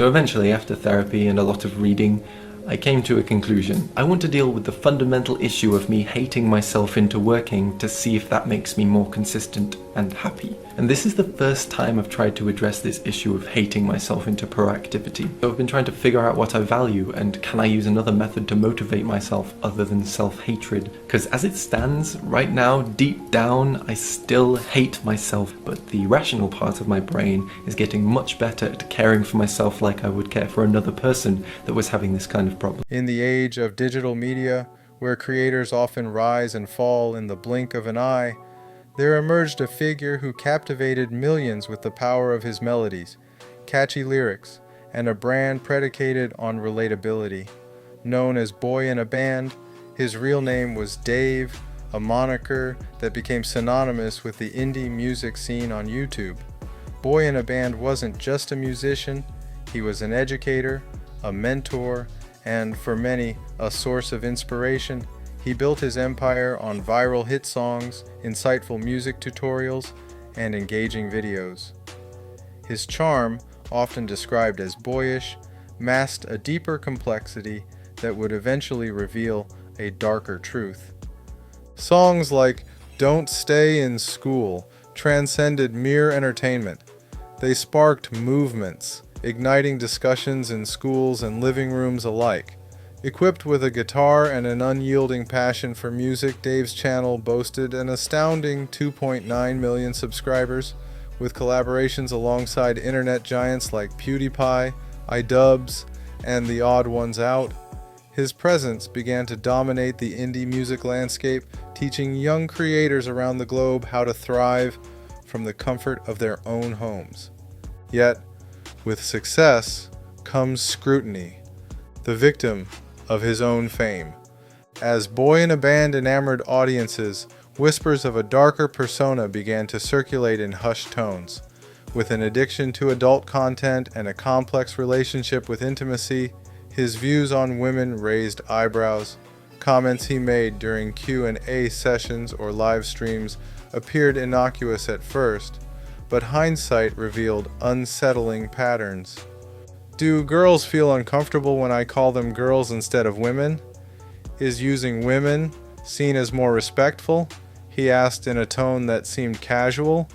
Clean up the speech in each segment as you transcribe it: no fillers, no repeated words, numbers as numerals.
So eventually, after therapy and a lot of reading, I came to a conclusion. I want to deal with the fundamental issue of me hating myself into working to see if that makes me more consistent and happy. And this is the first time I've tried to address this issue of hating myself into proactivity. So I've been trying to figure out what I value and can I use another method to motivate myself other than self-hatred? Because as it stands, right now, deep down, I still hate myself, but the rational part of my brain is getting much better at caring for myself like I would care for another person that was having this kind of problem. In the age of digital media, where creators often rise and fall in the blink of an eye, there emerged a figure who captivated millions with the power of his melodies, catchy lyrics, and a brand predicated on relatability. Known as Boyinaband, his real name was Dave, a moniker that became synonymous with the indie music scene on YouTube. Boyinaband wasn't just a musician, he was an educator, a mentor, and for many, a source of inspiration. He built his empire on viral hit songs, insightful music tutorials, and engaging videos. His charm, often described as boyish, masked a deeper complexity that would eventually reveal a darker truth. Songs like "Don't Stay in School" transcended mere entertainment. They sparked movements, igniting discussions in schools and living rooms alike. Equipped with a guitar and an unyielding passion for music, Dave's channel boasted an astounding 2.9 million subscribers, with collaborations alongside internet giants like PewDiePie, iDubbbz, and The Odd Ones Out. His presence began to dominate the indie music landscape, teaching young creators around the globe how to thrive from the comfort of their own homes. Yet, with success comes scrutiny, the victim of his own fame. As Boyinaband enamored audiences, whispers of a darker persona began to circulate in hushed tones. With an addiction to adult content and a complex relationship with intimacy, his views on women raised eyebrows. Comments he made during Q&A sessions or live streams appeared innocuous at first, but hindsight revealed unsettling patterns. Do girls feel uncomfortable when I call them girls instead of women? Is using women seen as more respectful? He asked in a tone that seemed casual,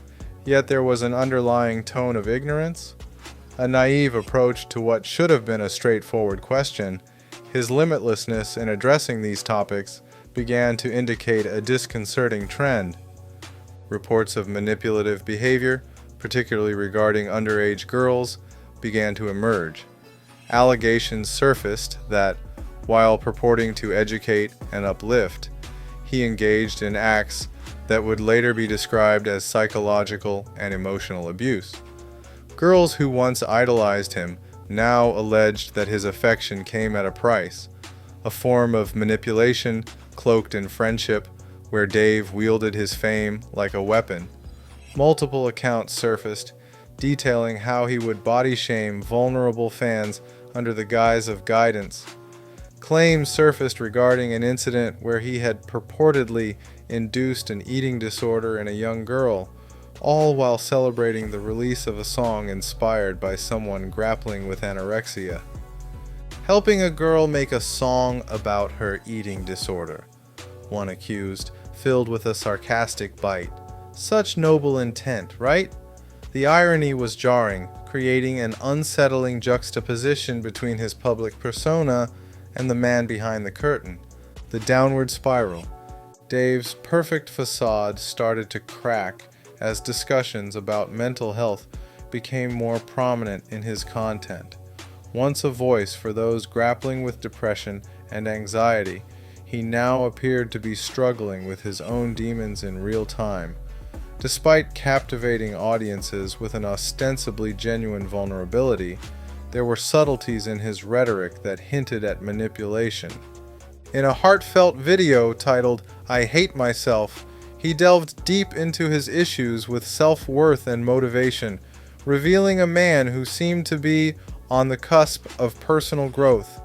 yet there was an underlying tone of ignorance. A naive approach to what should have been a straightforward question, his limitlessness in addressing these topics began to indicate a disconcerting trend. Reports of manipulative behavior, particularly regarding underage girls, began to emerge. Allegations surfaced that, while purporting to educate and uplift, he engaged in acts that would later be described as psychological and emotional abuse. Girls who once idolized him now alleged that his affection came at a price, a form of manipulation cloaked in friendship where Dave wielded his fame like a weapon. Multiple accounts surfaced detailing how he would body shame vulnerable fans under the guise of guidance. Claims surfaced regarding an incident where he had purportedly induced an eating disorder in a young girl, all while celebrating the release of a song inspired by someone grappling with anorexia. Helping a girl make a song about her eating disorder, one accused, filled with a sarcastic bite. Such noble intent, right? The irony was jarring, creating an unsettling juxtaposition between his public persona and the man behind the curtain. The downward spiral. Dave's perfect facade started to crack as discussions about mental health became more prominent in his content. Once a voice for those grappling with depression and anxiety, he now appeared to be struggling with his own demons in real time. Despite captivating audiences with an ostensibly genuine vulnerability, there were subtleties in his rhetoric that hinted at manipulation. In a heartfelt video titled "I Hate Myself," he delved deep into his issues with self-worth and motivation, revealing a man who seemed to be on the cusp of personal growth.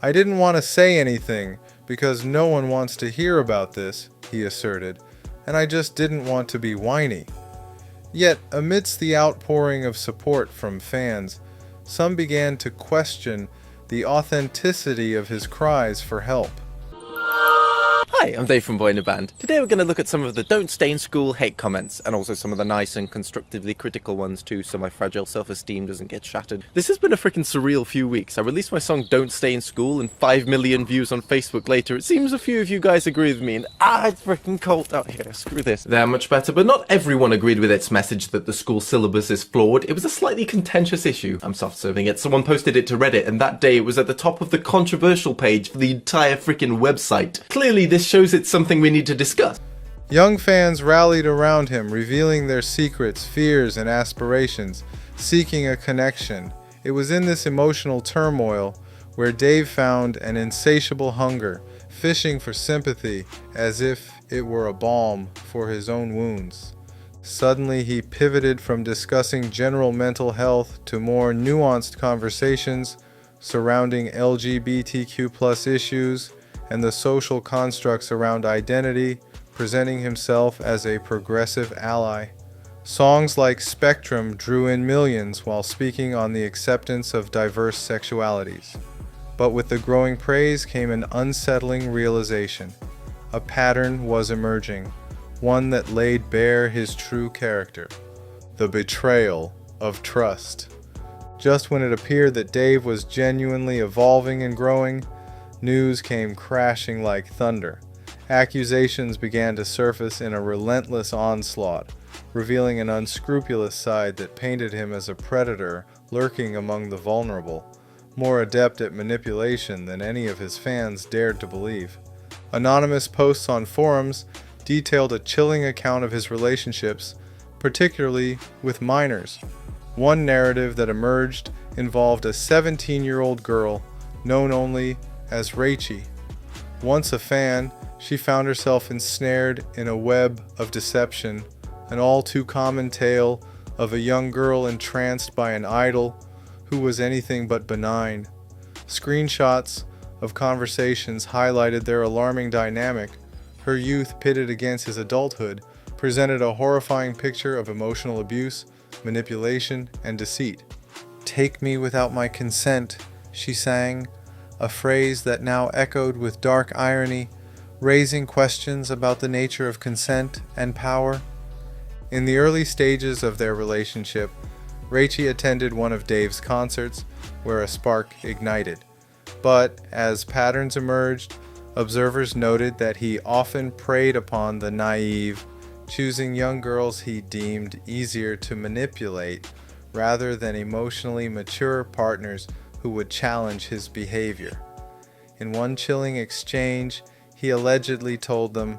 "I didn't want to say anything because no one wants to hear about this," he asserted, "and I just didn't want to be whiny." Yet, amidst the outpouring of support from fans, some began to question the authenticity of his cries for help. Hi, I'm Dave from Boyinaband. Today we're going to look at some of the don't stay in school hate comments, and also some of the nice and constructively critical ones too, so my fragile self-esteem doesn't get shattered. This has been a freaking surreal few weeks. I released my song Don't Stay in School, and 5 million views on Facebook later. It seems a few of you guys agree with me, and it's freaking cold out here. Screw this. They're much better, but not everyone agreed with its message that the school syllabus is flawed. It was a slightly contentious issue. I'm soft-serving it. Someone posted it to Reddit, and that day it was at the top of the controversial page for the entire freaking website. Clearly this shows it's something we need to discuss. Young fans rallied around him, revealing their secrets, fears, and aspirations, seeking a connection. It was in this emotional turmoil where Dave found an insatiable hunger, fishing for sympathy as if it were a balm for his own wounds. Suddenly, he pivoted from discussing general mental health to more nuanced conversations surrounding LGBTQ+ issues and the social constructs around identity, presenting himself as a progressive ally. Songs like Spectrum drew in millions while speaking on the acceptance of diverse sexualities. But with the growing praise came an unsettling realization. A pattern was emerging, one that laid bare his true character: the betrayal of trust. Just when it appeared that Dave was genuinely evolving and growing, news came crashing like thunder. Accusations began to surface in a relentless onslaught, revealing an unscrupulous side that painted him as a predator lurking among the vulnerable, more adept at manipulation than any of his fans dared to believe. Anonymous posts on forums detailed a chilling account of his relationships, particularly with minors. One narrative that emerged involved a 17-year-old girl known only as Rachie. Once a fan, she found herself ensnared in a web of deception, an all-too-common tale of a young girl entranced by an idol who was anything but benign. Screenshots of conversations highlighted their alarming dynamic. Her youth pitted against his adulthood presented a horrifying picture of emotional abuse, manipulation, and deceit. "Take me without my consent," she sang, a phrase that now echoed with dark irony, raising questions about the nature of consent and power. In the early stages of their relationship, Rachie attended one of Dave's concerts where a spark ignited. But as patterns emerged, observers noted that he often preyed upon the naive, choosing young girls he deemed easier to manipulate rather than emotionally mature partners who would challenge his behavior. In one chilling exchange, he allegedly told them,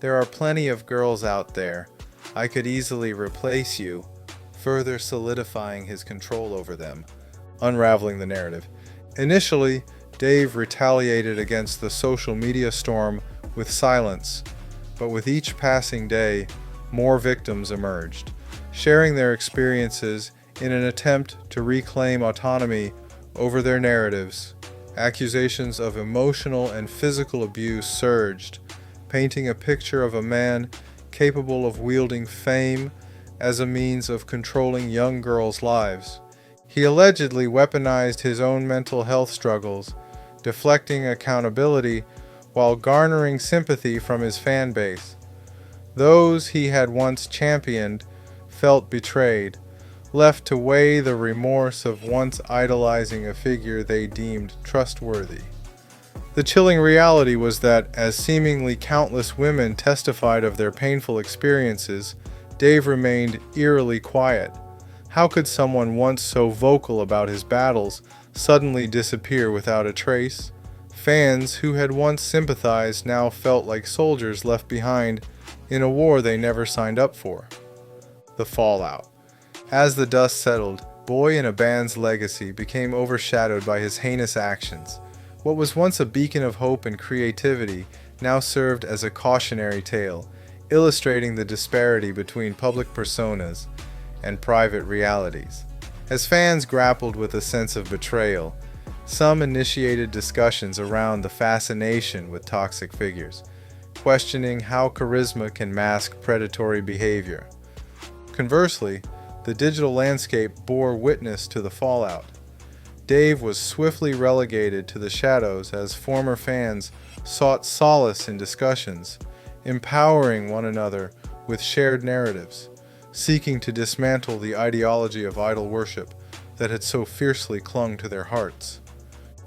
"There are plenty of girls out there. I could easily replace you," further solidifying his control over them. Unraveling the narrative. Initially, Dave retaliated against the social media storm with silence, but with each passing day, more victims emerged, sharing their experiences in an attempt to reclaim autonomy over their narratives. Accusations of emotional and physical abuse surged, painting a picture of a man capable of wielding fame as a means of controlling young girls' lives. He allegedly weaponized his own mental health struggles, deflecting accountability while garnering sympathy from his fan base. Those he had once championed felt betrayed, left to weigh the remorse of once idolizing a figure they deemed trustworthy. The chilling reality was that, as seemingly countless women testified of their painful experiences, Dave remained eerily quiet. How could someone once so vocal about his battles suddenly disappear without a trace? Fans who had once sympathized now felt like soldiers left behind in a war they never signed up for. The fallout. As the dust settled, Boyinaband's legacy became overshadowed by his heinous actions. What was once a beacon of hope and creativity now served as a cautionary tale, illustrating the disparity between public personas and private realities. As fans grappled with a sense of betrayal, some initiated discussions around the fascination with toxic figures, questioning how charisma can mask predatory behavior. Conversely, the digital landscape bore witness to the fallout. Dave was swiftly relegated to the shadows as former fans sought solace in discussions, empowering one another with shared narratives, seeking to dismantle the ideology of idol worship that had so fiercely clung to their hearts.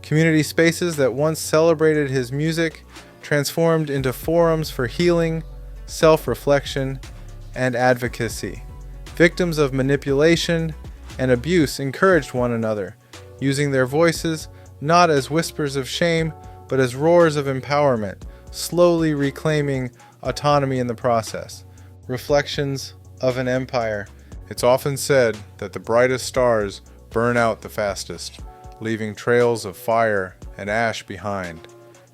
Community spaces that once celebrated his music transformed into forums for healing, self-reflection, and advocacy. Victims of manipulation and abuse encouraged one another, using their voices not as whispers of shame, but as roars of empowerment, slowly reclaiming autonomy in the process. Reflections of an empire. It's often said that the brightest stars burn out the fastest, leaving trails of fire and ash behind.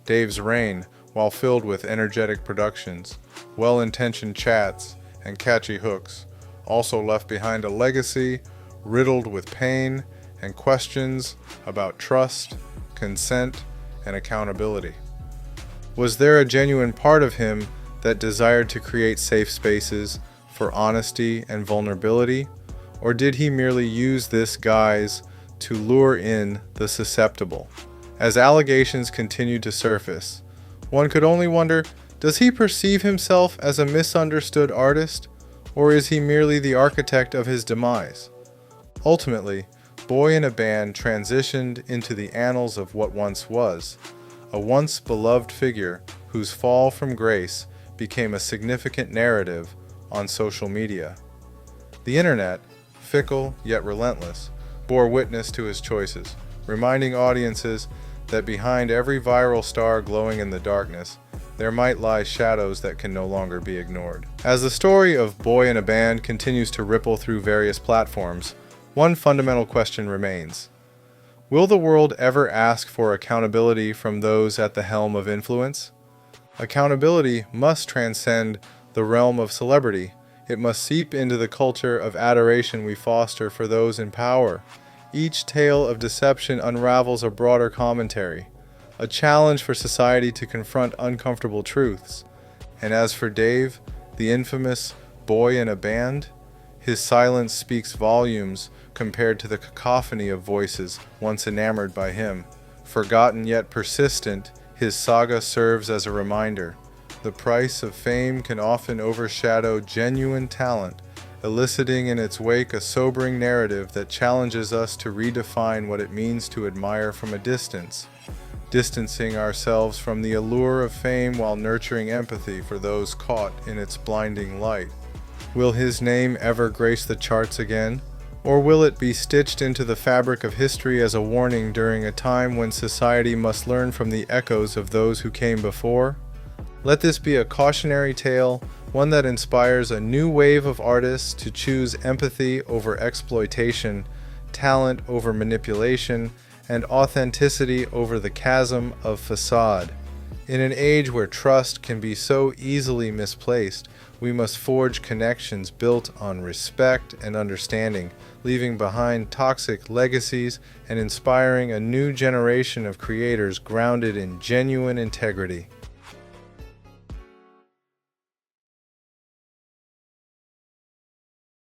Dave's reign, while filled with energetic productions, well-intentioned chats, and catchy hooks, also left behind a legacy riddled with pain and questions about trust, consent, and accountability. Was there a genuine part of him that desired to create safe spaces for honesty and vulnerability, or did he merely use this guise to lure in the susceptible? As allegations continued to surface, one could only wonder, does he perceive himself as a misunderstood artist, or is he merely the architect of his demise? Ultimately, Boyinaband transitioned into the annals of what once was, a once beloved figure whose fall from grace became a significant narrative on social media. The internet, fickle yet relentless, bore witness to his choices, reminding audiences that behind every viral star glowing in the darkness, there might lie shadows that can no longer be ignored. As the story of Boyinaband continues to ripple through various platforms, one fundamental question remains. Will the world ever ask for accountability from those at the helm of influence? Accountability must transcend the realm of celebrity. It must seep into the culture of adoration we foster for those in power. Each tale of deception unravels a broader commentary, a challenge for society to confront uncomfortable truths. And as for Dave, the infamous Boyinaband, his silence speaks volumes compared to the cacophony of voices once enamored by him. Forgotten yet persistent, his saga serves as a reminder. The price of fame can often overshadow genuine talent, eliciting in its wake a sobering narrative that challenges us to redefine what it means to admire from a distance, distancing ourselves from the allure of fame while nurturing empathy for those caught in its blinding light. Will his name ever grace the charts again? Or will it be stitched into the fabric of history as a warning during a time when society must learn from the echoes of those who came before? Let this be a cautionary tale, one that inspires a new wave of artists to choose empathy over exploitation, talent over manipulation, and authenticity over the chasm of façade. In an age where trust can be so easily misplaced, we must forge connections built on respect and understanding, leaving behind toxic legacies and inspiring a new generation of creators grounded in genuine integrity.